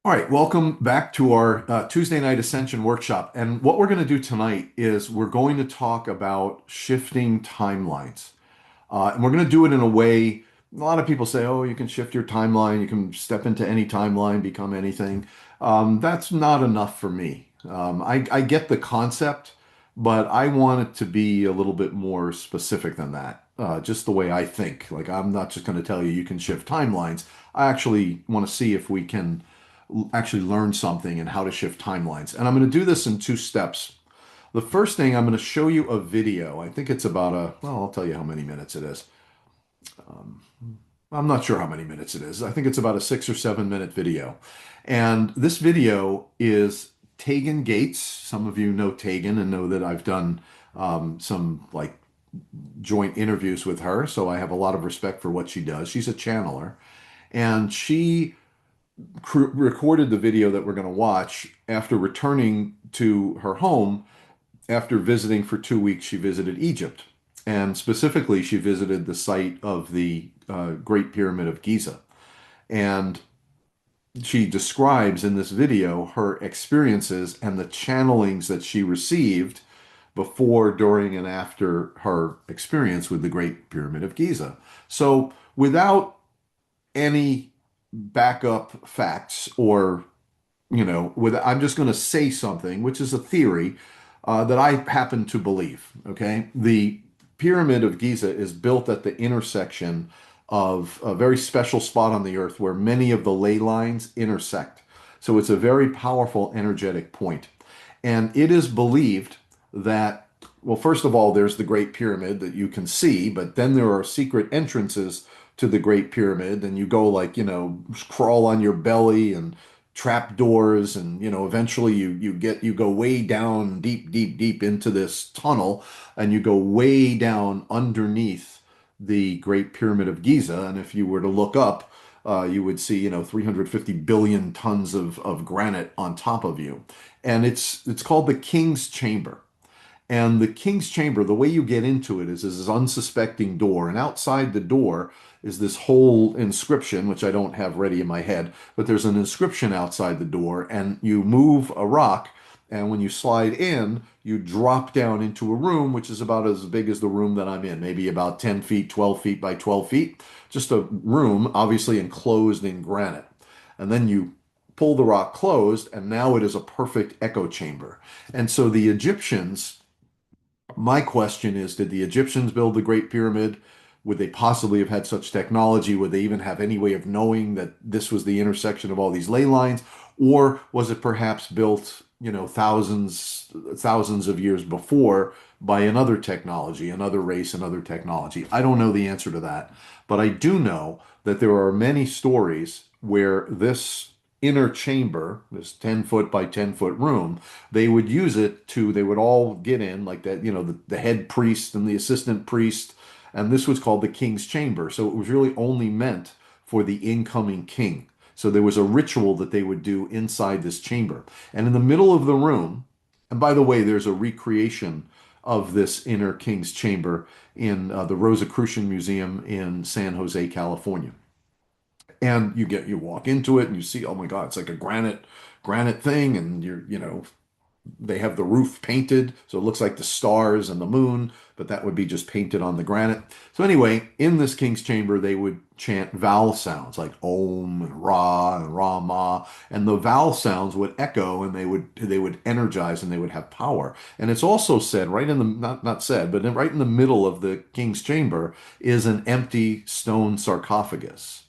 All right, welcome back to our Tuesday night Ascension workshop. And what we're going to do tonight is we're going to talk about shifting timelines. And we're going to do it in a way, a lot of people say, oh, you can shift your timeline, you can step into any timeline, become anything. That's not enough for me. I get the concept, but I want it to be a little bit more specific than that. Just the way I think. Like, I'm not just going to tell you you can shift timelines. I actually want to see if we can actually learn something and how to shift timelines. And I'm going to do this in two steps. The first thing, I'm going to show you a video. I think it's about well, I'll tell you how many minutes it is. Um, I'm not sure how many minutes it is. I think it's about a 6 or 7 minute video. And this video is Tegan Gates. Some of you know Tegan and know that I've done some like joint interviews with her. So I have a lot of respect for what she does. She's a channeler. And she recorded the video that we're going to watch after returning to her home after visiting for 2 weeks. She visited Egypt, and specifically, she visited the site of the Great Pyramid of Giza. And she describes in this video her experiences and the channelings that she received before, during, and after her experience with the Great Pyramid of Giza. So, without any backup facts or I'm just going to say something, which is a theory that I happen to believe. Okay, the Pyramid of Giza is built at the intersection of a very special spot on the Earth where many of the ley lines intersect. So it's a very powerful energetic point, and it is believed that, well, first of all, there's the Great Pyramid that you can see, but then there are secret entrances to the Great Pyramid, and you go, like, crawl on your belly and trap doors, and eventually you go way down, deep, deep, deep into this tunnel, and you go way down underneath the Great Pyramid of Giza. And if you were to look up, you would see 350 billion tons of granite on top of you. And it's called the King's Chamber. And the King's Chamber, the way you get into it is this unsuspecting door, and outside the door is this whole inscription, which I don't have ready in my head, but there's an inscription outside the door, and you move a rock, and when you slide in, you drop down into a room, which is about as big as the room that I'm in, maybe about 10 feet, 12 feet by 12 feet, just a room, obviously enclosed in granite. And then you pull the rock closed, and now it is a perfect echo chamber. And so the Egyptians, my question is, did the Egyptians build the Great Pyramid? Would they possibly have had such technology? Would they even have any way of knowing that this was the intersection of all these ley lines? Or was it perhaps built, thousands of years before by another technology, another race, another technology? I don't know the answer to that. But I do know that there are many stories where this inner chamber, this 10-foot by 10-foot room, they would all get in like that, the head priest and the assistant priest, and this was called the King's Chamber. So it was really only meant for the incoming king. So there was a ritual that they would do inside this chamber. And in the middle of the room, and by the way, there's a recreation of this inner King's Chamber in the Rosicrucian Museum in San Jose, California. And you walk into it and you see, oh my God, it's like a granite thing, and they have the roof painted, so it looks like the stars and the moon, but that would be just painted on the granite. So anyway, in this King's Chamber, they would chant vowel sounds like Om and Ra and Rama, and the vowel sounds would echo, and they would energize, and they would have power. And it's also said right in the not said, but right in the middle of the King's Chamber is an empty stone sarcophagus.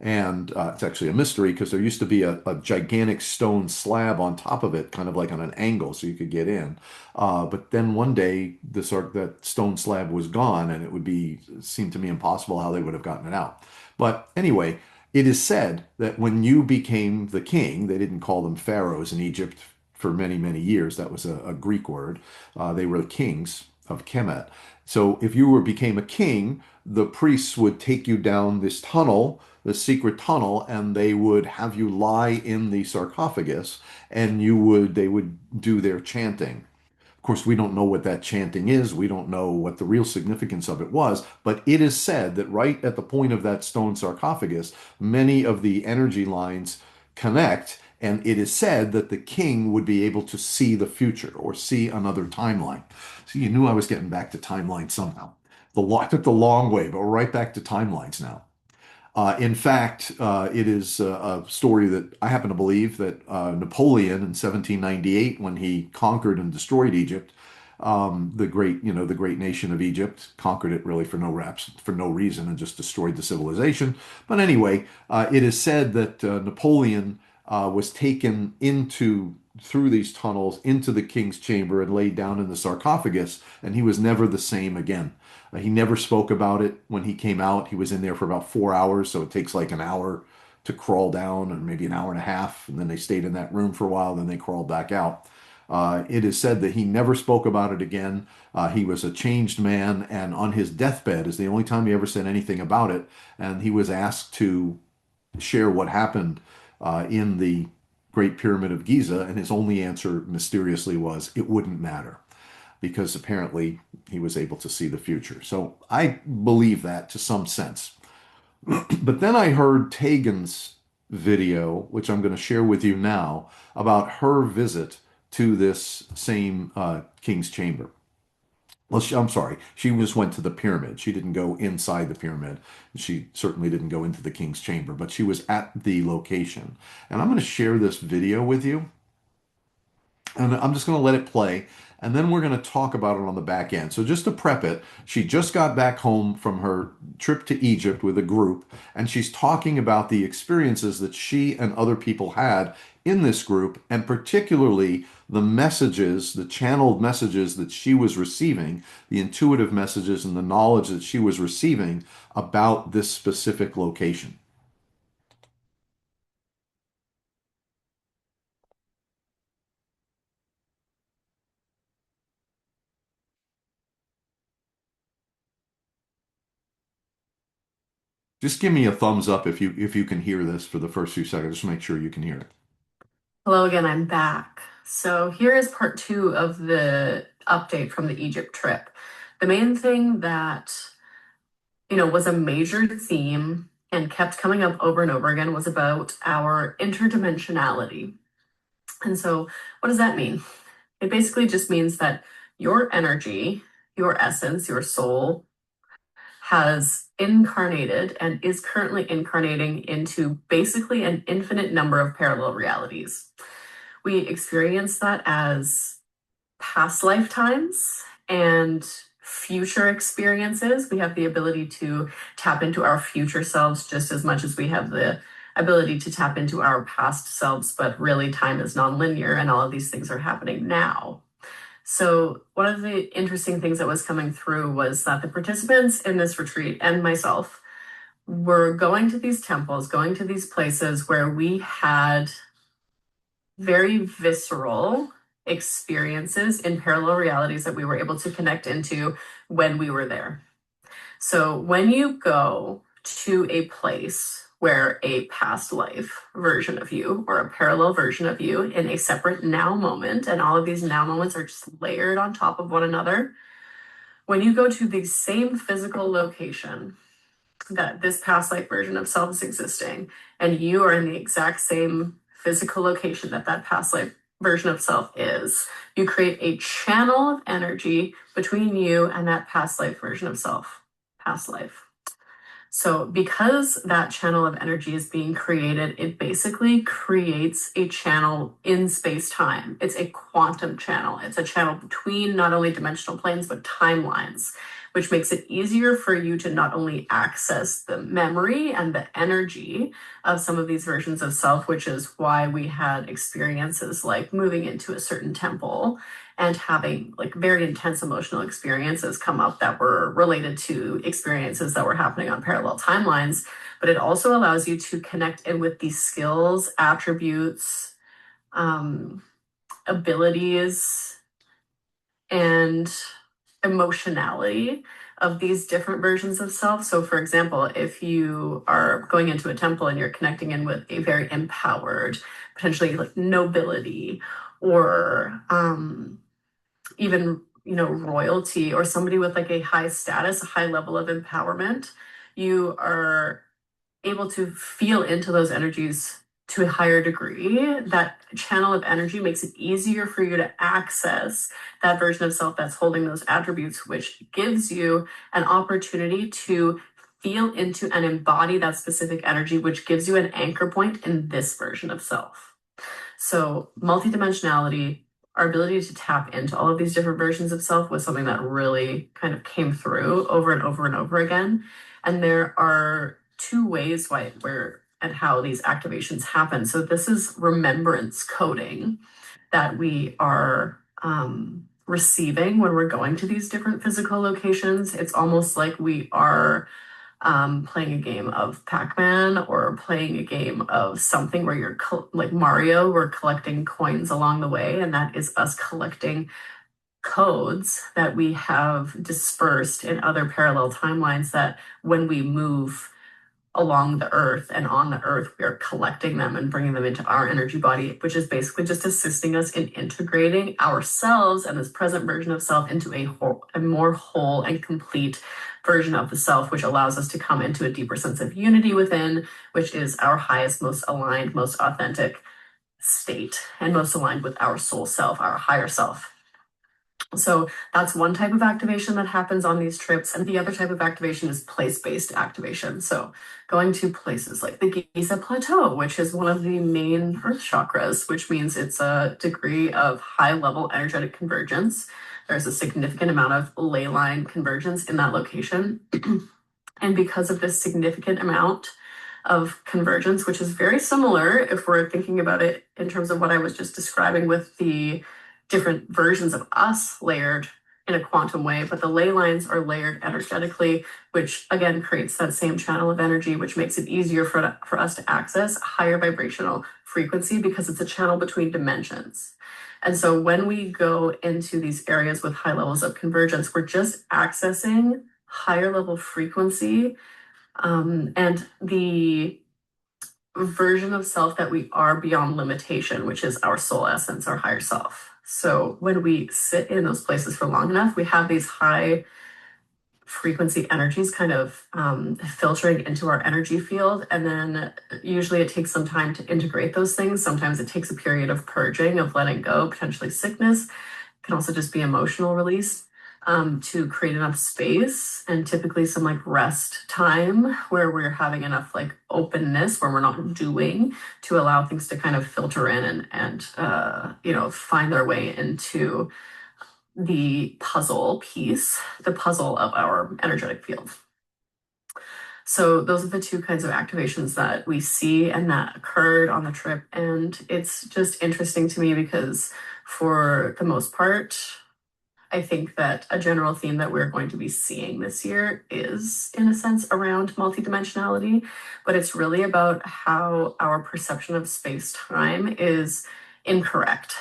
And it's actually a mystery because there used to be a gigantic stone slab on top of it, kind of like on an angle, so you could get in. But then one day, that stone slab was gone, and it seemed to me impossible how they would have gotten it out. But anyway, it is said that when you became the king, they didn't call them pharaohs in Egypt for many, many years. That was a Greek word. They were the kings of Kemet. So if you became a king, the priests would take you down this tunnel, the secret tunnel, and they would have you lie in the sarcophagus, and they would do their chanting. Of course, we don't know what that chanting is. We don't know what the real significance of it was, but it is said that right at the point of that stone sarcophagus, many of the energy lines connect. And it is said that the king would be able to see the future or see another timeline. So you knew I was getting back to timelines somehow. I took the long way, but we're right back to timelines now. In fact, it is a story that I happen to believe that Napoleon in 1798, when he conquered and destroyed Egypt, the great nation of Egypt, conquered it really for no reason, and just destroyed the civilization. But anyway, it is said that Napoleon was taken into through these tunnels into the king's chamber and laid down in the sarcophagus, and he was never the same again. He never spoke about it when he came out. He was in there for about 4 hours, so it takes like an hour to crawl down, and maybe an hour and a half. And then they stayed in that room for a while, then they crawled back out. It is said that he never spoke about it again. He was a changed man, and on his deathbed is the only time he ever said anything about it. And he was asked to share what happened in the Great Pyramid of Giza, and his only answer mysteriously was, it wouldn't matter, because apparently he was able to see the future. So I believe that to some sense. But then I heard Tegan's video, which I'm going to share with you now, about her visit to this same king's chamber. Well, I'm sorry, she just went to the pyramid. She didn't go inside the pyramid. She certainly didn't go into the king's chamber, but she was at the location. And I'm going to share this video with you. And I'm just going to let it play, and then we're going to talk about it on the back end. So just to prep it, she just got back home from her trip to Egypt with a group, and she's talking about the experiences that she and other people had in this group, and particularly the messages, the channeled messages that she was receiving, the intuitive messages and the knowledge that she was receiving about this specific location. Just give me a thumbs up if you can hear this for the first few seconds. Just make sure you can hear it. Hello again, I'm back. So here is part two of the update from the Egypt trip. The main thing that, was a major theme and kept coming up over and over again was about our interdimensionality. And so what does that mean? It basically just means that your energy, your essence, your soul has incarnated and is currently incarnating into basically an infinite number of parallel realities. We experience that as past lifetimes and future experiences. We have the ability to tap into our future selves just as much as we have the ability to tap into our past selves, but really time is nonlinear and all of these things are happening now. So one of the interesting things that was coming through was that the participants in this retreat and myself were going to these temples, going to these places where we had very visceral experiences in parallel realities that we were able to connect into when we were there. So when you go to a place where a past life version of you or a parallel version of you in a separate now moment, and all of these now moments are just layered on top of one another, when you go to the same physical location that this past life version of self is existing, and you are in the exact same physical location that that past life version of self is, you create a channel of energy between you and that past life version of self, past life. So because that channel of energy is being created, it basically creates a channel in space-time. It's a quantum channel. It's a channel between not only dimensional planes, but timelines, which makes it easier for you to not only access the memory and the energy of some of these versions of self, which is why we had experiences like moving into a certain temple and having like very intense emotional experiences come up that were related to experiences that were happening on parallel timelines. But it also allows you to connect in with these skills, attributes, abilities, and emotionality of these different versions of self. So for example, if you are going into a temple and you're connecting in with a very empowered, potentially like nobility, or even royalty, or somebody with like a high status, a high level of empowerment, you are able to feel into those energies to a higher degree, that channel of energy makes it easier for you to access that version of self that's holding those attributes, which gives you an opportunity to feel into and embody that specific energy, which gives you an anchor point in this version of self. So, multidimensionality, our ability to tap into all of these different versions of self was something that really kind of came through over and over and over again. And there are two ways where and how these activations happen. So, this is remembrance coding that we are receiving when we're going to these different physical locations. It's almost like we are playing a game of Pac-Man or playing a game of something where you're like Mario, we're collecting coins along the way, and that is us collecting codes that we have dispersed in other parallel timelines that when we move along the earth and on the earth, we are collecting them and bringing them into our energy body, which is basically just assisting us in integrating ourselves and this present version of self into a more whole and complete version of the self, which allows us to come into a deeper sense of unity within, which is our highest, most aligned, most authentic state, and most aligned with our soul self, our higher self. So that's one type of activation that happens on these trips. And the other type of activation is place-based activation. So going to places like the Giza Plateau, which is one of the main earth chakras, which means it's a degree of high-level energetic convergence. There's a significant amount of ley line convergence in that location. And because of this significant amount of convergence, which is very similar if we're thinking about it in terms of what I was just describing with the different versions of us layered in a quantum way, but the ley lines are layered energetically, which again creates that same channel of energy, which makes it easier for us to access a higher vibrational frequency because it's a channel between dimensions. And so when we go into these areas with high levels of convergence, we're just accessing higher level frequency, and the version of self that we are beyond limitation, which is our soul essence, our higher self. So when we sit in those places for long enough, we have these high frequency energies kind of filtering into our energy field. And then usually it takes some time to integrate those things. Sometimes it takes a period of purging, of letting go, potentially sickness. It can also just be emotional release, to create enough space and typically some like rest time where we're having enough like openness where we're not doing to allow things to kind of filter in and find their way into the puzzle piece, the puzzle of our energetic field. So those are the two kinds of activations that we see and that occurred on the trip. And it's just interesting to me because for the most part, I think that a general theme that we're going to be seeing this year is, in a sense, around multidimensionality, but it's really about how our perception of space time is incorrect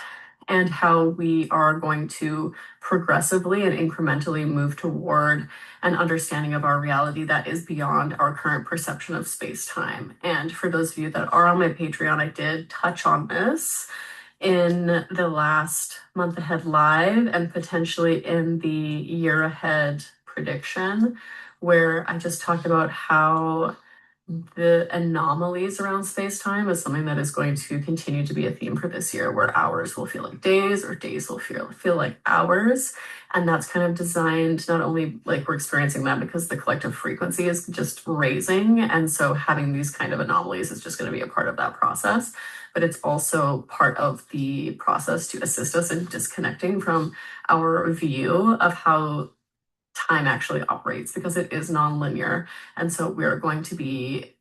and how we are going to progressively and incrementally move toward an understanding of our reality that is beyond our current perception of space time. And for those of you that are on my Patreon, I did touch on this in the last month ahead live and potentially in the year ahead prediction, where I just talked about how the anomalies around space time is something that is going to continue to be a theme for this year, where hours will feel like days or days will feel like hours. And that's kind of designed not only like we're experiencing that because the collective frequency is just raising. And so having these kind of anomalies is just going to be a part of that process. But it's also part of the process to assist us in disconnecting from our view of how time actually operates because it is nonlinear. And so we're going to be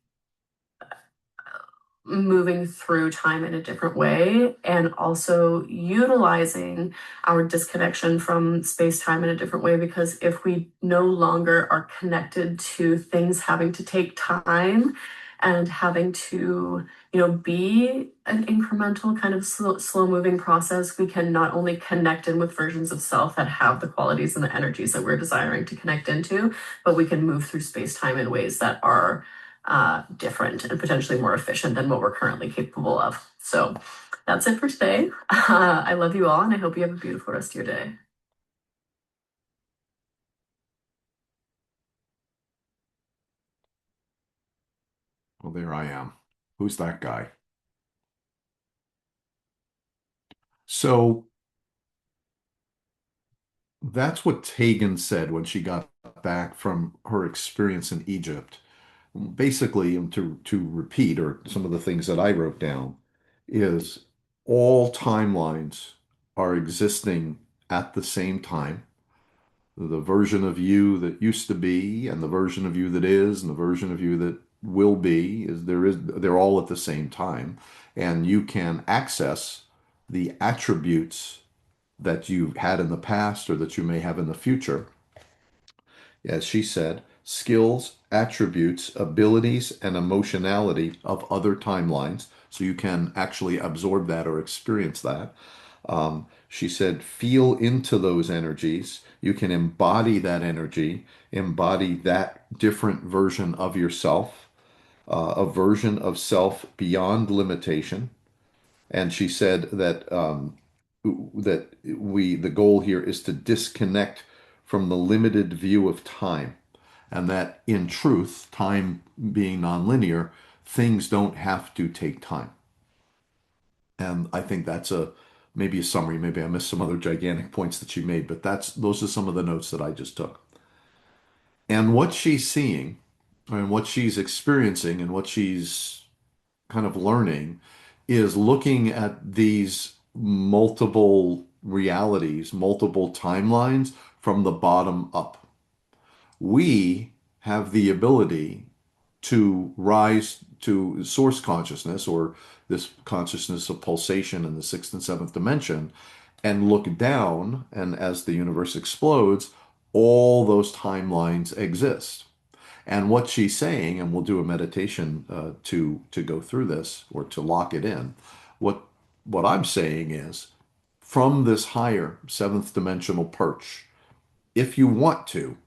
moving through time in a different way and also utilizing our disconnection from space time in a different way, because if we no longer are connected to things having to take time and having to be an incremental kind of slow moving process, we can not only connect in with versions of self that have the qualities and the energies that we're desiring to connect into, but we can move through space time in ways that are different and potentially more efficient than what we're currently capable of. So that's it for today. I love you all, and I hope you have a beautiful rest of your day. Well, there I am. Who's that guy? So that's what Tegan said when she got back from her experience in Egypt. Basically, to repeat, or some of the things that I wrote down, is all timelines are existing at the same time. The version of you that used to be, and the version of you that is, and the version of you that will be, they're all at the same time. And you can access the attributes that you've had in the past or that you may have in the future, as she said, skills, attributes, abilities, and emotionality of other timelines. So you can actually absorb that or experience that. She said, feel into those energies. You can embody that energy, embody that different version of yourself, a version of self beyond limitation. And she said that the goal here is to disconnect from the limited view of time, and that in truth, time being nonlinear, things don't have to take time. And I think that's a maybe a summary. Maybe I missed some other gigantic points that she made, but those are some of the notes that I just took. And what she's seeing and what she's experiencing and what she's kind of learning is looking at these multiple realities, multiple timelines from the bottom up. We have the ability to rise to source consciousness, or this consciousness of pulsation in the sixth and seventh dimension, and look down, and as the universe explodes, all those timelines exist. And what she's saying, and we'll do a meditation to go through this or to lock it in. What what I'm saying is, from this higher seventh dimensional perch, if you want to,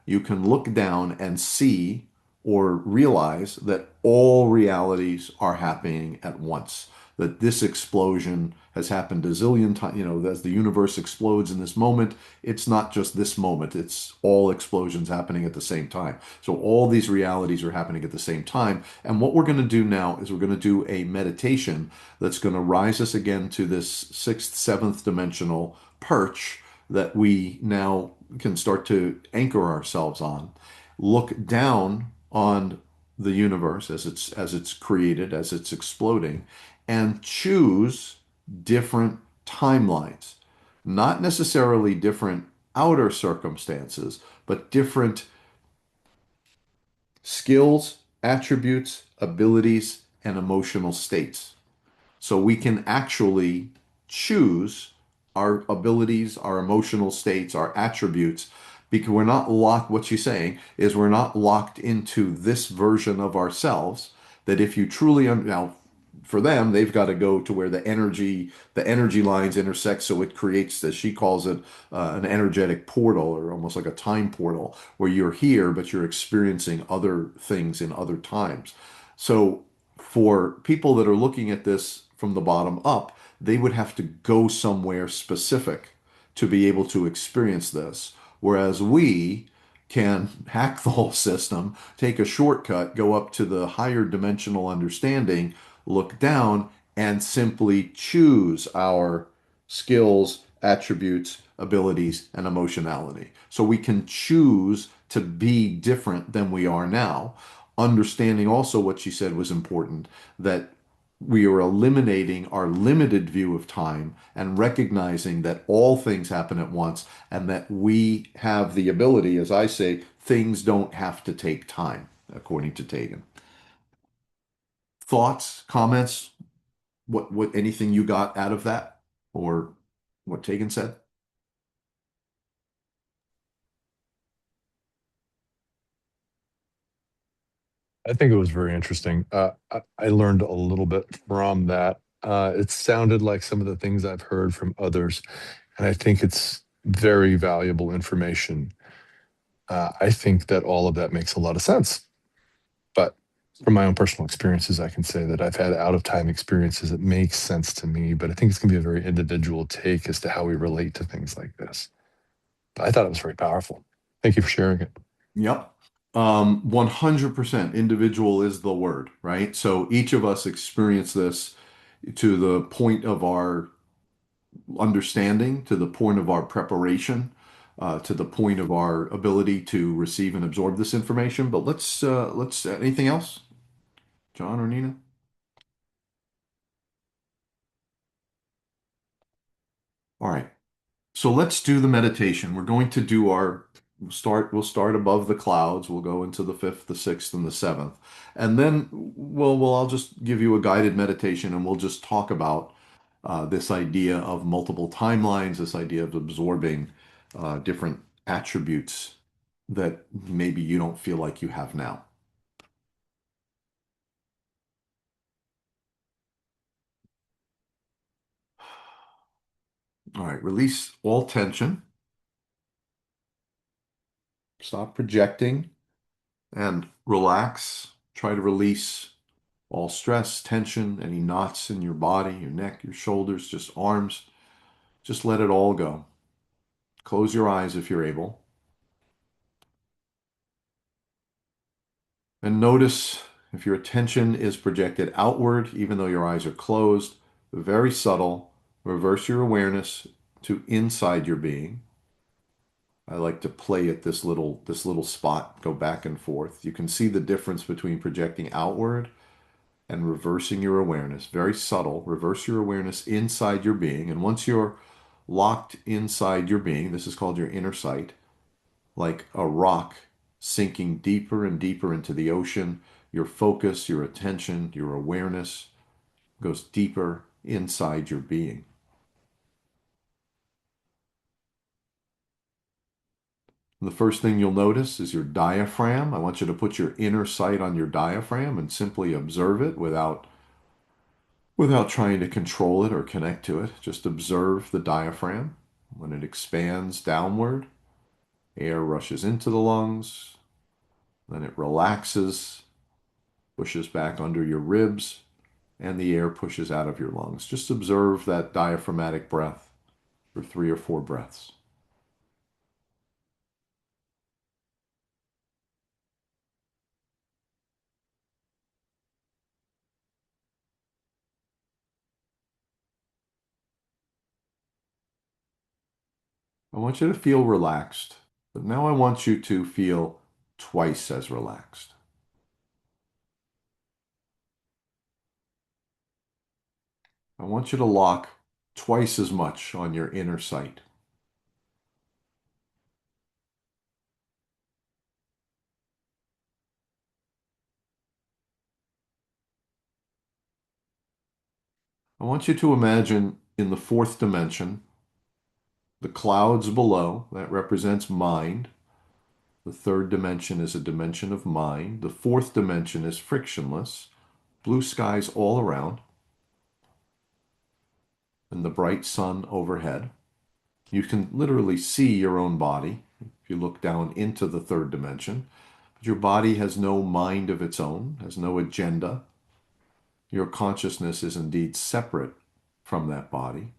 you can look down and see or realize that all realities are happening at once. That this explosion has happened a zillion times. As the universe explodes in this moment, it's not just this moment, it's all explosions happening at the same time. So all these realities are happening at the same time. And what we're going to do now is we're going to do a meditation that's going to rise us again to this sixth, seventh dimensional perch that we now can start to anchor ourselves on, look down on the universe as it's created, as it's exploding, and choose different timelines. Not necessarily different outer circumstances, but different skills, attributes, abilities, and emotional states. So we can actually choose our abilities, our emotional states, our attributes, because we're not locked. What she's saying is we're not locked into this version of ourselves. That if you truly, now for them, they've got to go to where the energy lines intersect, so it creates, as she calls it, an energetic portal, or almost like a time portal, where you're here, but you're experiencing other things in other times. So for people that are looking at this from the bottom up, they would have to go somewhere specific to be able to experience this. Whereas we can hack the whole system, take a shortcut, go up to the higher dimensional understanding, look down, and simply choose our skills, attributes, abilities, and emotionality. So we can choose to be different than we are now. Understanding also what she said was important, that we are eliminating our limited view of time and recognizing that all things happen at once, and that we have the ability, as I say, things don't have to take time, according to Tegan. Thoughts, comments, what anything you got out of that, or what Tegan said? I think it was very interesting. I learned a little bit from that. It sounded like some of the things I've heard from others, and I think it's very valuable information. I think that all of that makes a lot of sense. But from my own personal experiences, I can say that I've had out of time experiences that make sense to me, but I think it's going to be a very individual take as to how we relate to things like this. But I thought it was very powerful. Thank you for sharing it. Yep. 100% individual is the word, right? So each of us experience this to the point of our understanding, to the point of our preparation, to the point of our ability to receive and absorb this information. But let's anything else, John or Nina? All right. So let's do the meditation. We're going to do our we'll start above the clouds. We'll go into the fifth, the sixth, and the seventh. And then I'll just give you a guided meditation and we'll just talk about this idea of multiple timelines, this idea of absorbing different attributes that maybe you don't feel like you have now. All right, release all tension. Stop projecting and relax. Try to release all stress, tension, any knots in your body, your neck, your shoulders, just arms. Just let it all go. Close your eyes if you're able. And notice if your attention is projected outward, even though your eyes are closed, very subtle, reverse your awareness to inside your being. I like to play at this little spot, go back and forth. You can see the difference between projecting outward and reversing your awareness. Very subtle. Reverse your awareness inside your being. And once you're locked inside your being, this is called your inner sight, like a rock sinking deeper and deeper into the ocean. Your focus, your attention, your awareness goes deeper inside your being. The first thing you'll notice is your diaphragm. I want you to put your inner sight on your diaphragm and simply observe it without trying to control it or connect to it. Just observe the diaphragm. When it expands downward, air rushes into the lungs, then it relaxes, pushes back under your ribs, and the air pushes out of your lungs. Just observe that diaphragmatic breath for 3 or 4 breaths. I want you to feel relaxed, but now I want you to feel twice as relaxed. I want you to lock twice as much on your inner sight. I want you to imagine in the fourth dimension, the clouds below, that represents mind. The third dimension is a dimension of mind. The fourth dimension is frictionless, blue skies all around, and the bright sun overhead. You can literally see your own body if you look down into the third dimension. But your body has no mind of its own, has no agenda. Your consciousness is indeed separate from that body.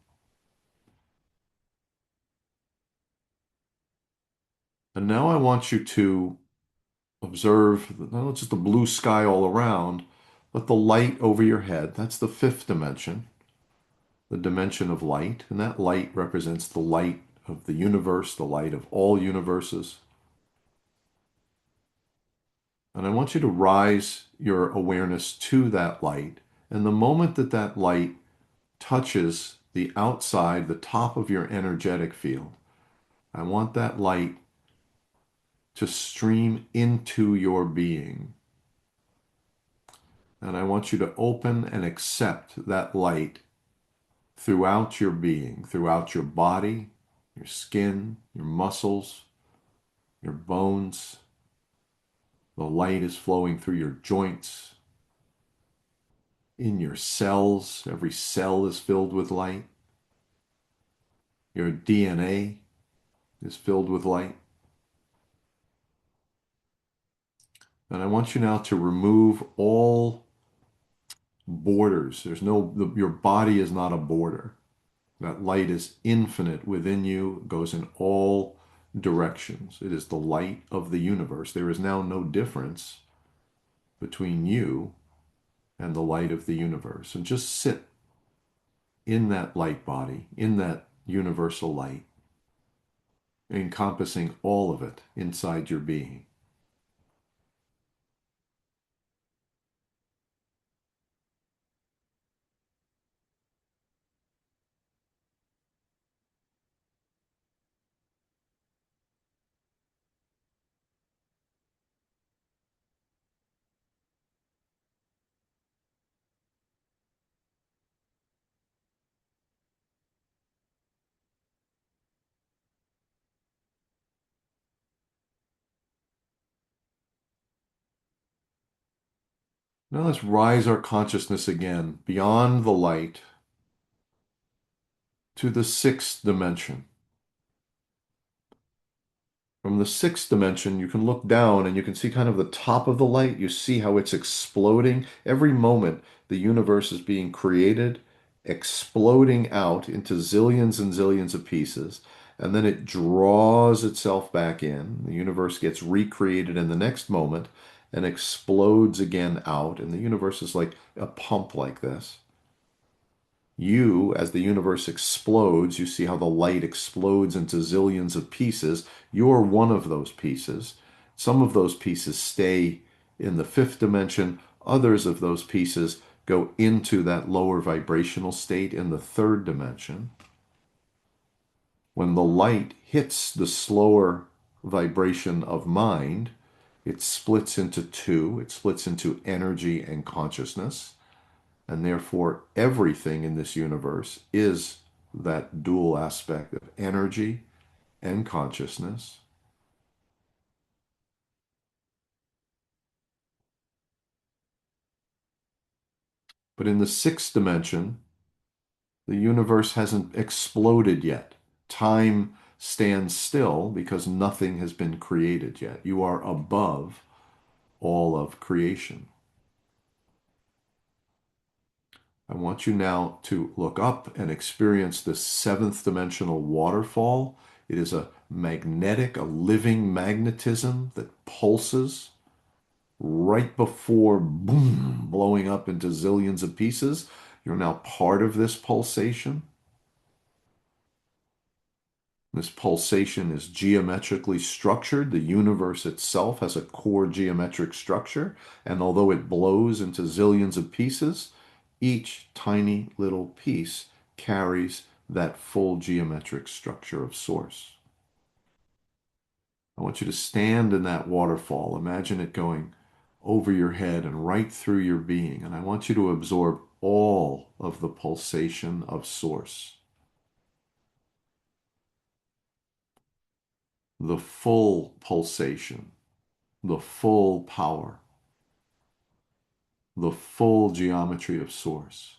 And now I want you to observe not just the blue sky all around, but the light over your head. That's the fifth dimension, the dimension of light. And that light represents the light of the universe, the light of all universes. And I want you to rise your awareness to that light. And the moment that that light touches the outside, the top of your energetic field, I want that light to stream into your being. And I want you to open and accept that light throughout your being, throughout your body, your skin, your muscles, your bones. The light is flowing through your joints, in your cells. Every cell is filled with light. Your DNA is filled with light. And I want you now to remove all borders. Your body is not a border. That light is infinite within you, goes in all directions. It is the light of the universe. There is now no difference between you and the light of the universe. And just sit in that light body, in that universal light, encompassing all of it inside your being. Now let's rise our consciousness again beyond the light to the sixth dimension. From the sixth dimension, you can look down and you can see kind of the top of the light. You see how it's exploding. Every moment, the universe is being created, exploding out into zillions and zillions of pieces. And then it draws itself back in. The universe gets recreated in the next moment and explodes again out. And the universe is like a pump like this. You, as the universe explodes, you see how the light explodes into zillions of pieces. You're one of those pieces. Some of those pieces stay in the fifth dimension. Others of those pieces go into that lower vibrational state in the third dimension. When the light hits the slower vibration of mind, it splits into two. It splits into energy and consciousness. And therefore, everything in this universe is that dual aspect of energy and consciousness. But in the sixth dimension, the universe hasn't exploded yet. Time stands still because nothing has been created yet. You are above all of creation. I want you now to look up and experience this seventh dimensional waterfall. It is a magnetic, a living magnetism that pulses right before boom, blowing up into zillions of pieces. You're now part of this pulsation. This pulsation is geometrically structured. The universe itself has a core geometric structure, and although it blows into zillions of pieces, each tiny little piece carries that full geometric structure of source. I want you to stand in that waterfall. Imagine it going over your head and right through your being, and I want you to absorb all of the pulsation of source. The full pulsation, the full power, the full geometry of source.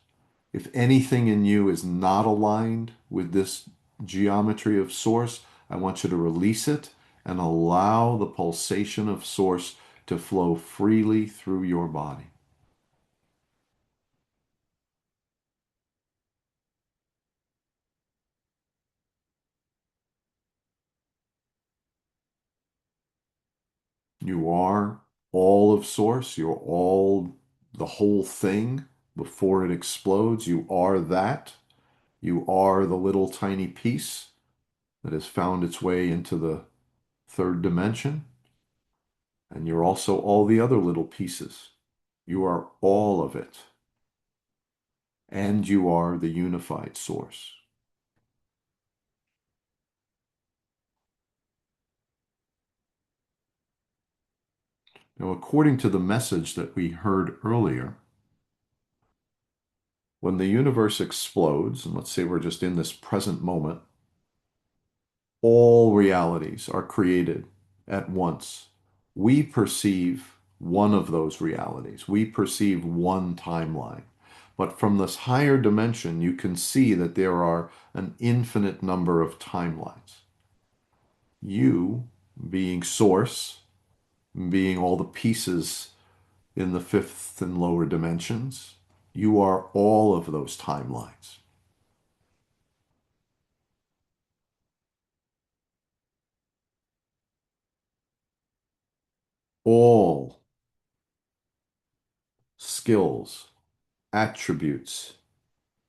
If anything in you is not aligned with this geometry of source, I want you to release it and allow the pulsation of source to flow freely through your body. You are all of source. You're all the whole thing before it explodes. You are that. You are the little tiny piece that has found its way into the third dimension. And you're also all the other little pieces. You are all of it. And you are the unified source. Now, according to the message that we heard earlier, when the universe explodes, and let's say we're just in this present moment, all realities are created at once. We perceive one of those realities. We perceive one timeline. But from this higher dimension, you can see that there are an infinite number of timelines. You, being source, being all the pieces in the fifth and lower dimensions, you are all of those timelines. All skills, attributes,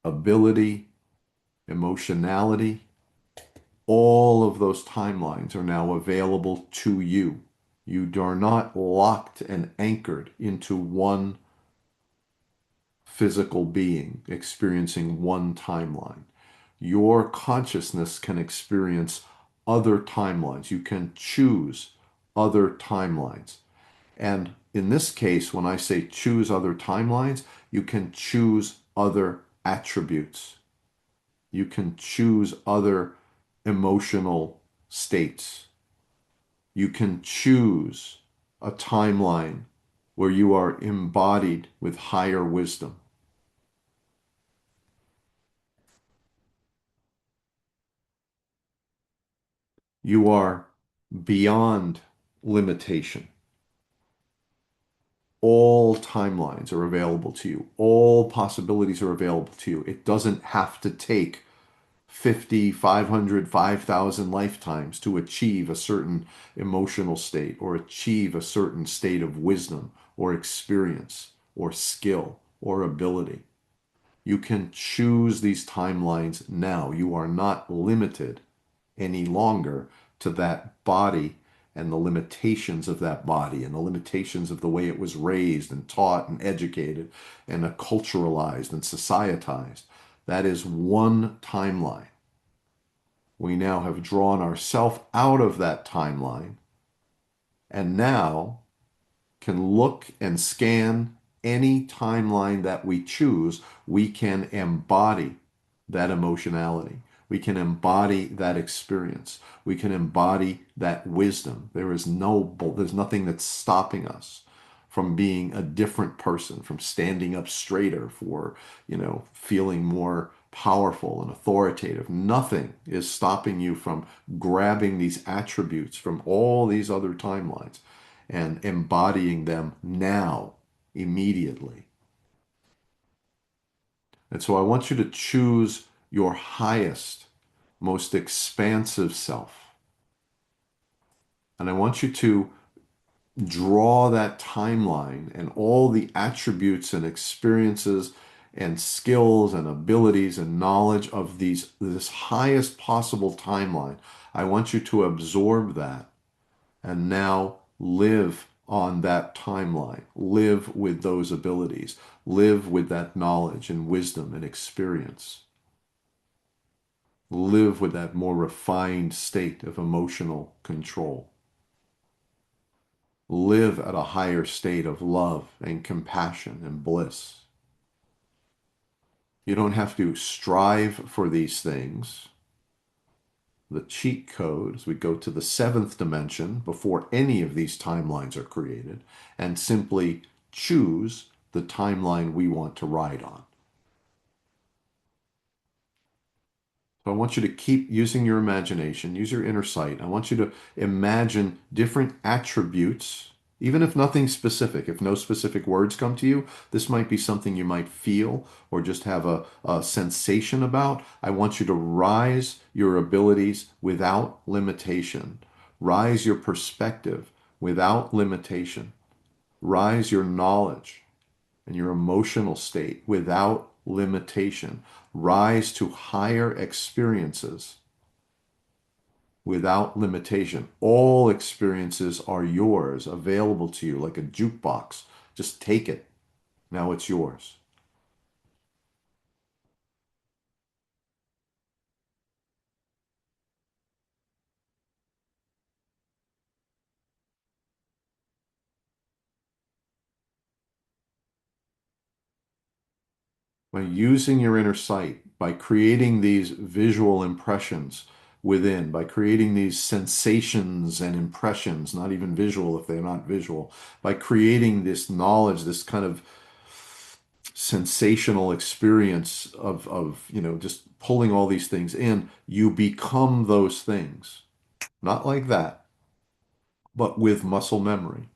ability, emotionality, all of those timelines are now available to you. You are not locked and anchored into one physical being experiencing one timeline. Your consciousness can experience other timelines. You can choose other timelines. And in this case, when I say choose other timelines, you can choose other attributes. You can choose other emotional states. You can choose a timeline where you are embodied with higher wisdom. You are beyond limitation. All timelines are available to you. All possibilities are available to you. It doesn't have to take 50, 500, 5,000 lifetimes to achieve a certain emotional state or achieve a certain state of wisdom or experience or skill or ability. You can choose these timelines now. You are not limited any longer to that body and the limitations of that body and the limitations of the way it was raised and taught and educated and culturalized and societized. That is one timeline. We now have drawn ourselves out of that timeline and now can look and scan any timeline that we choose. We can embody that emotionality. We can embody that experience. We can embody that wisdom. There's nothing that's stopping us from being a different person, from standing up straighter, for, feeling more powerful and authoritative. Nothing is stopping you from grabbing these attributes from all these other timelines and embodying them now, immediately. And so I want you to choose your highest, most expansive self. And I want you to draw that timeline and all the attributes and experiences and skills and abilities and knowledge of this highest possible timeline. I want you to absorb that and now live on that timeline, live with those abilities, live with that knowledge and wisdom and experience, live with that more refined state of emotional control, live at a higher state of love and compassion and bliss. You don't have to strive for these things. The cheat code is we go to the seventh dimension before any of these timelines are created and simply choose the timeline we want to ride on. So I want you to keep using your imagination, use your inner sight. I want you to imagine different attributes, even if nothing specific, if no specific words come to you. This might be something you might feel or just have a sensation about. I want you to rise your abilities without limitation, rise your perspective without limitation, rise your knowledge and your emotional state without limitation. Rise to higher experiences without limitation. All experiences are yours, available to you like a jukebox. Just take it. Now it's yours. By using your inner sight, by creating these visual impressions within, by creating these sensations and impressions, not even visual if they're not visual, by creating this knowledge, this kind of sensational experience of just pulling all these things in, you become those things. Not like that, but with muscle memory.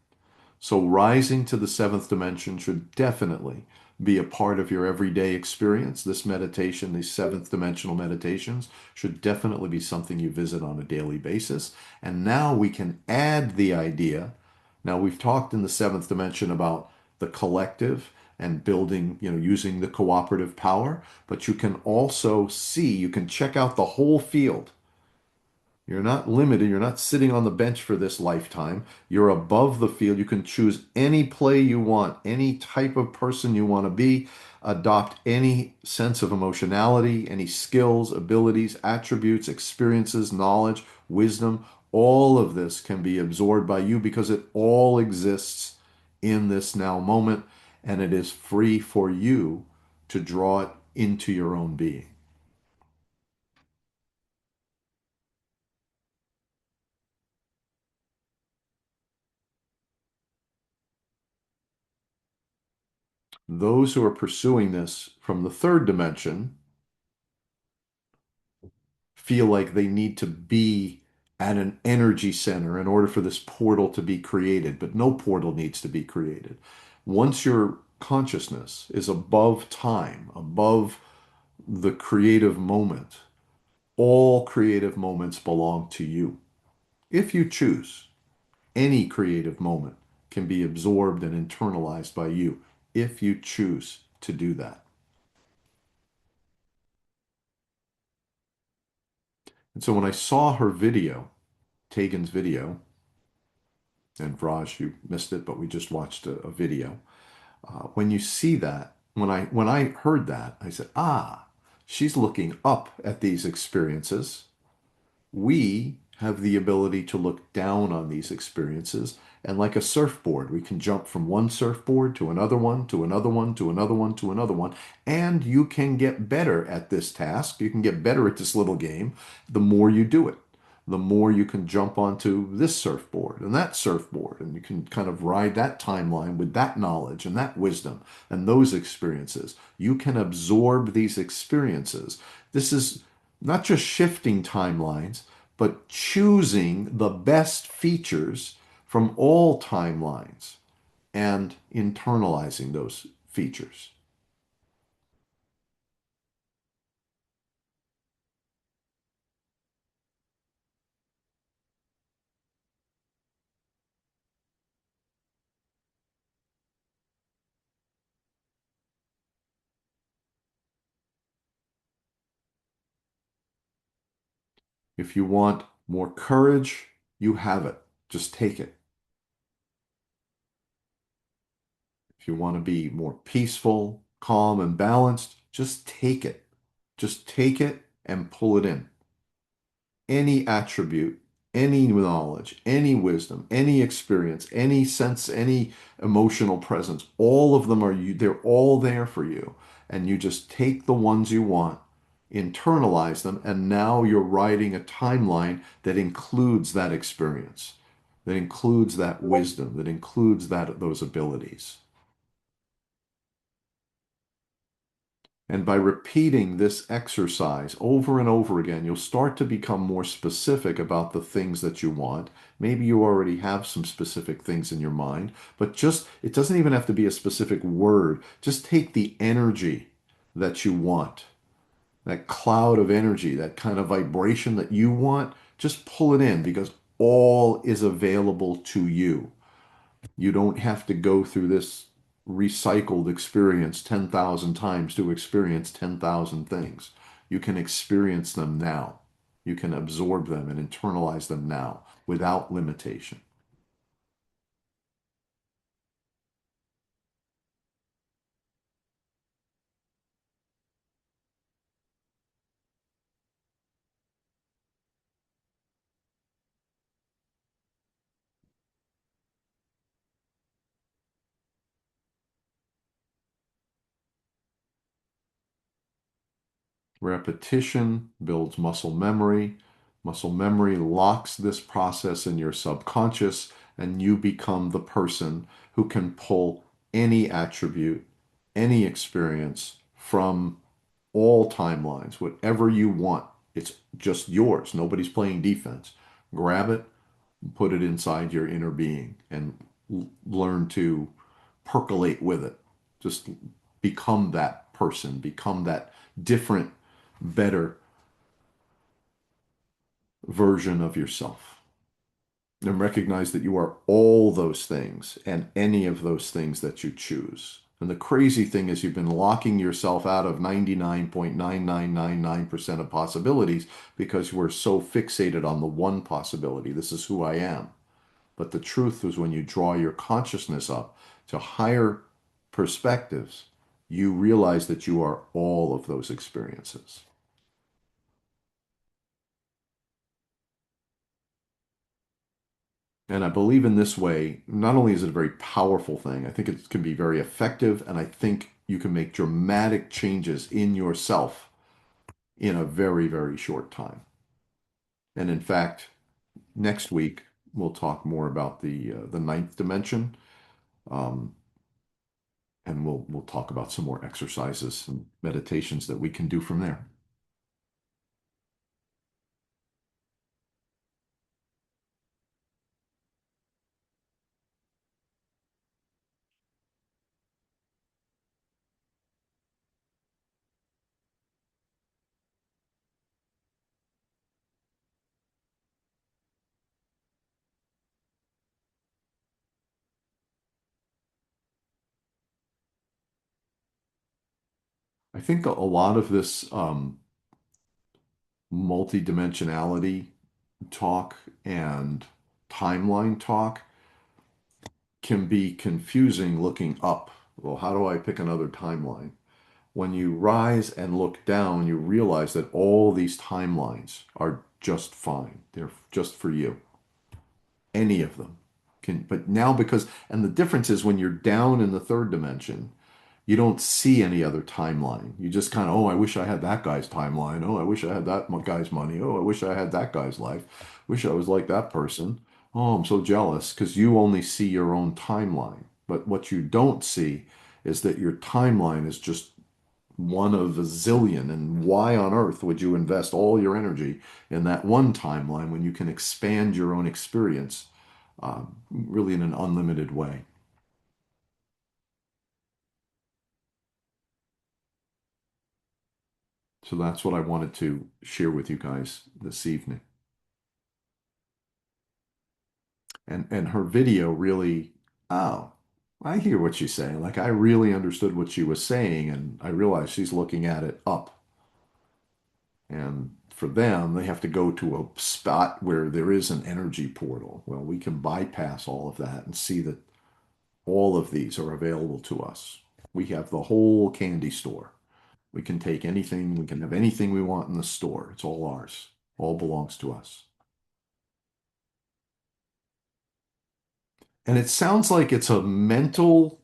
So rising to the seventh dimension should definitely be a part of your everyday experience. This meditation, these seventh dimensional meditations, should definitely be something you visit on a daily basis. And now we can add the idea. Now we've talked in the seventh dimension about the collective and building, using the cooperative power, but you can also see, you can check out the whole field. You're not limited. You're not sitting on the bench for this lifetime. You're above the field. You can choose any play you want, any type of person you want to be, adopt any sense of emotionality, any skills, abilities, attributes, experiences, knowledge, wisdom. All of this can be absorbed by you because it all exists in this now moment, and it is free for you to draw it into your own being. Those who are pursuing this from the third dimension feel like they need to be at an energy center in order for this portal to be created, but no portal needs to be created. Once your consciousness is above time, above the creative moment, all creative moments belong to you. If you choose, any creative moment can be absorbed and internalized by you if you choose to do that. And so when I saw her video, Tegan's video, and Vraj, you missed it, but we just watched a video. When you see that, when I heard that, I said, ah, she's looking up at these experiences. We have the ability to look down on these experiences. And like a surfboard, we can jump from one surfboard to another one, to another one, to another one, to another one. And you can get better at this task. You can get better at this little game the more you do it. The more you can jump onto this surfboard and that surfboard, and you can kind of ride that timeline with that knowledge and that wisdom and those experiences. You can absorb these experiences. This is not just shifting timelines, but choosing the best features from all timelines and internalizing those features. If you want more courage, you have it. Just take it. If you want to be more peaceful, calm, and balanced, just take it. Just take it and pull it in. Any attribute, any knowledge, any wisdom, any experience, any sense, any emotional presence, all of them are you, they're all there for you. And you just take the ones you want, internalize them, and now you're writing a timeline that includes that experience, that includes that wisdom, that includes those abilities. And by repeating this exercise over and over again, you'll start to become more specific about the things that you want. Maybe you already have some specific things in your mind, but it doesn't even have to be a specific word. Just take the energy that you want, that cloud of energy, that kind of vibration that you want. Just pull it in because all is available to you. You don't have to go through this recycled experience 10,000 times to experience 10,000 things. You can experience them now. You can absorb them and internalize them now without limitation. Repetition builds muscle memory. Muscle memory locks this process in your subconscious, and you become the person who can pull any attribute, any experience from all timelines, whatever you want. It's just yours. Nobody's playing defense. Grab it, put it inside your inner being, and learn to percolate with it. Just become that person, become that different, better version of yourself. And recognize that you are all those things and any of those things that you choose. And the crazy thing is you've been locking yourself out of 99.9999% of possibilities because you were so fixated on the one possibility. This is who I am. But the truth is when you draw your consciousness up to higher perspectives, you realize that you are all of those experiences. And I believe in this way, not only is it a very powerful thing, I think it can be very effective, and I think you can make dramatic changes in yourself in a very, very short time. And in fact, next week we'll talk more about the ninth dimension, um, and we'll talk about some more exercises and meditations that we can do from there. I think a lot of this multidimensionality talk and timeline talk can be confusing looking up. Well, how do I pick another timeline? When you rise and look down, you realize that all these timelines are just fine. They're just for you. Any of them can, but now and the difference is when you're down in the third dimension, you don't see any other timeline. You just kind of, oh, I wish I had that guy's timeline. Oh, I wish I had that guy's money. Oh, I wish I had that guy's life. Wish I was like that person. Oh, I'm so jealous because you only see your own timeline. But what you don't see is that your timeline is just one of a zillion. And why on earth would you invest all your energy in that one timeline when you can expand your own experience really in an unlimited way? So that's what I wanted to share with you guys this evening. And her video really, oh, I hear what she's saying. Like I really understood what she was saying, and I realized she's looking at it up. And for them, they have to go to a spot where there is an energy portal. Well, we can bypass all of that and see that all of these are available to us. We have the whole candy store. We can take anything, we can have anything we want in the store. It's all ours. All belongs to us. And it sounds like it's a mental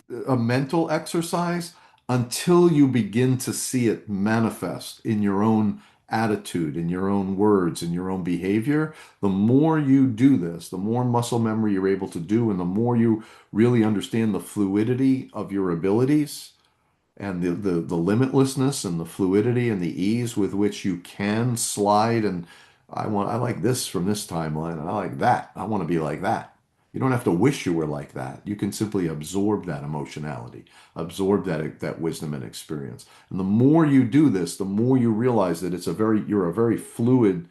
exercise until you begin to see it manifest in your own attitude, in your own words, in your own behavior. The more you do this, the more muscle memory you're able to do, and the more you really understand the fluidity of your abilities and the limitlessness and the fluidity and the ease with which you can slide. And I like this from this timeline, and I like that. I want to be like that. You don't have to wish you were like that. You can simply absorb that emotionality, absorb that wisdom and experience. And the more you do this, the more you realize that it's a very fluid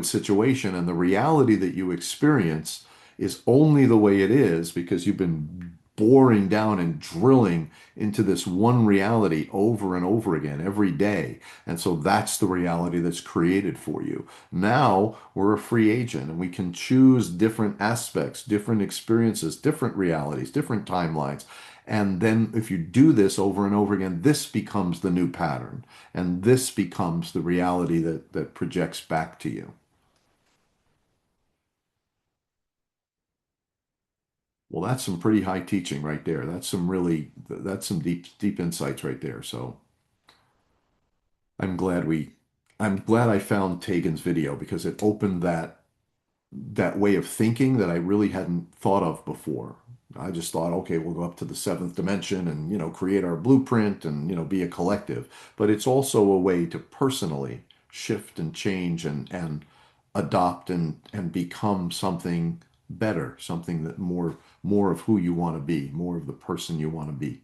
situation, and the reality that you experience is only the way it is because you've been boring down and drilling into this one reality over and over again every day. And so that's the reality that's created for you. Now we're a free agent and we can choose different aspects, different experiences, different realities, different timelines. And then if you do this over and over again, this becomes the new pattern. And this becomes the reality that projects back to you. Well, that's some pretty high teaching right there. That's some deep, deep insights right there. So I'm glad I'm glad I found Tegan's video because it opened that way of thinking that I really hadn't thought of before. I just thought, okay, we'll go up to the seventh dimension and, create our blueprint and, be a collective. But it's also a way to personally shift and change and adopt and become something better, something that more of who you want to be, more of the person you want to be.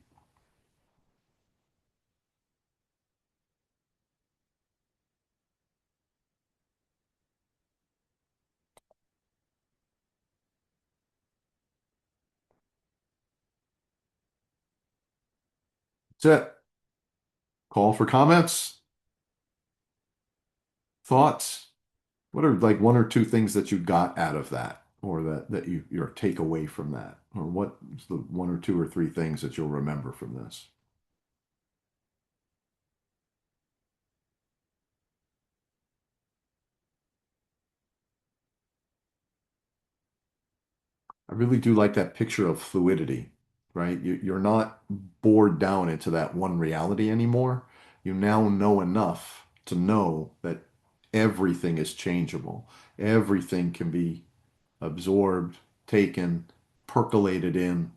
That's it. Call for comments, thoughts. What are like one or two things that you got out of that, or that you your take away from that, or what's the one or two or three things that you'll remember from this? I really do like that picture of fluidity, right? You're not bored down into that one reality anymore. You now know enough to know that everything is changeable. Everything can be absorbed, taken, percolated in.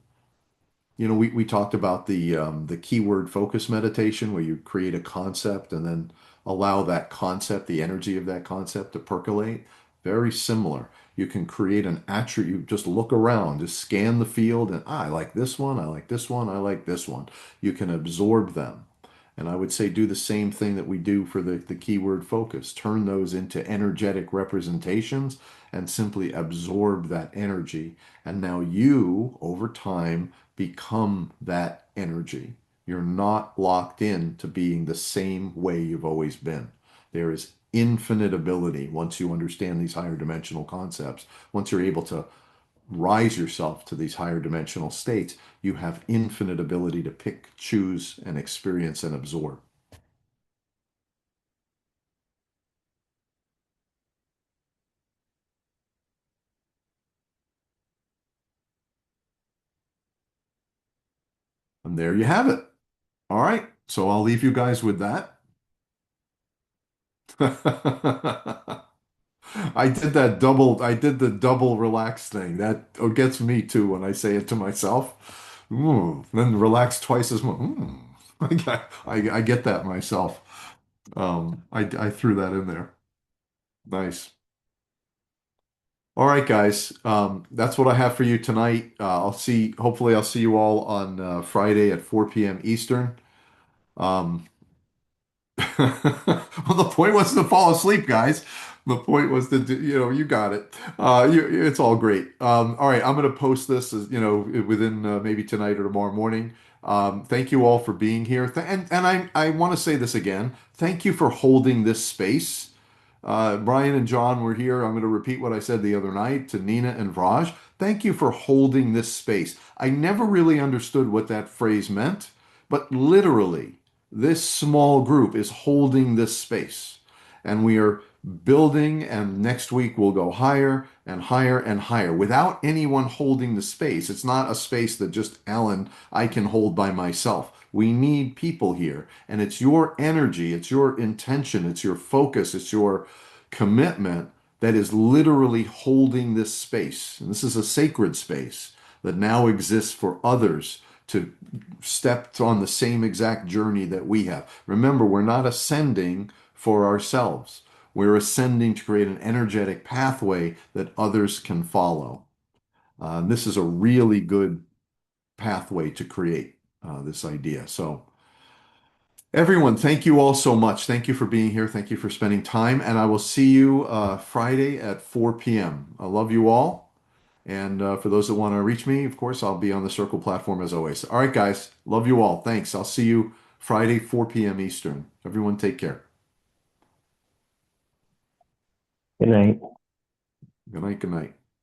We talked about the keyword focus meditation where you create a concept and then allow that concept, the energy of that concept to percolate. Very similar. You can create an attribute, you just look around, just scan the field and I like this one, I like this one, I like this one. You can absorb them. And I would say do the same thing that we do for the keyword focus. Turn those into energetic representations and simply absorb that energy. And now you, over time, become that energy. You're not locked in to being the same way you've always been. There is infinite ability once you understand these higher dimensional concepts. Once you're able to rise yourself to these higher dimensional states, you have infinite ability to pick, choose, and experience and absorb. And there you have it. All right. So I'll leave you guys with that. I did the double relax thing. That gets me too when I say it to myself. Then relax twice as much. I get that myself. I threw that in there. Nice. All right, guys. That's what I have for you tonight. Hopefully I'll see you all on Friday at 4 p.m. Eastern. Um, well, the point wasn't to fall asleep, guys. The point was you got it. It's all great. All right, I'm going to post this as, within maybe tonight or tomorrow morning. Thank you all for being here. And I want to say this again. Thank you for holding this space. Brian and John were here. I'm going to repeat what I said the other night to Nina and Vraj. Thank you for holding this space. I never really understood what that phrase meant, but literally, this small group is holding this space. And we are building, and next week we'll go higher and higher and higher without anyone holding the space. It's not a space that just Alan, I can hold by myself. We need people here, and it's your energy, it's your intention, it's your focus, it's your commitment that is literally holding this space. And this is a sacred space that now exists for others to step on the same exact journey that we have. Remember, we're not ascending for ourselves. We're ascending to create an energetic pathway that others can follow. This is a really good pathway to create this idea. So, everyone, thank you all so much. Thank you for being here. Thank you for spending time. And I will see you Friday at 4 p.m. I love you all. And for those that want to reach me, of course, I'll be on the Circle platform as always. All right, guys. Love you all. Thanks. I'll see you Friday, 4 p.m. Eastern. Everyone, take care. Good night. Good night. Good night.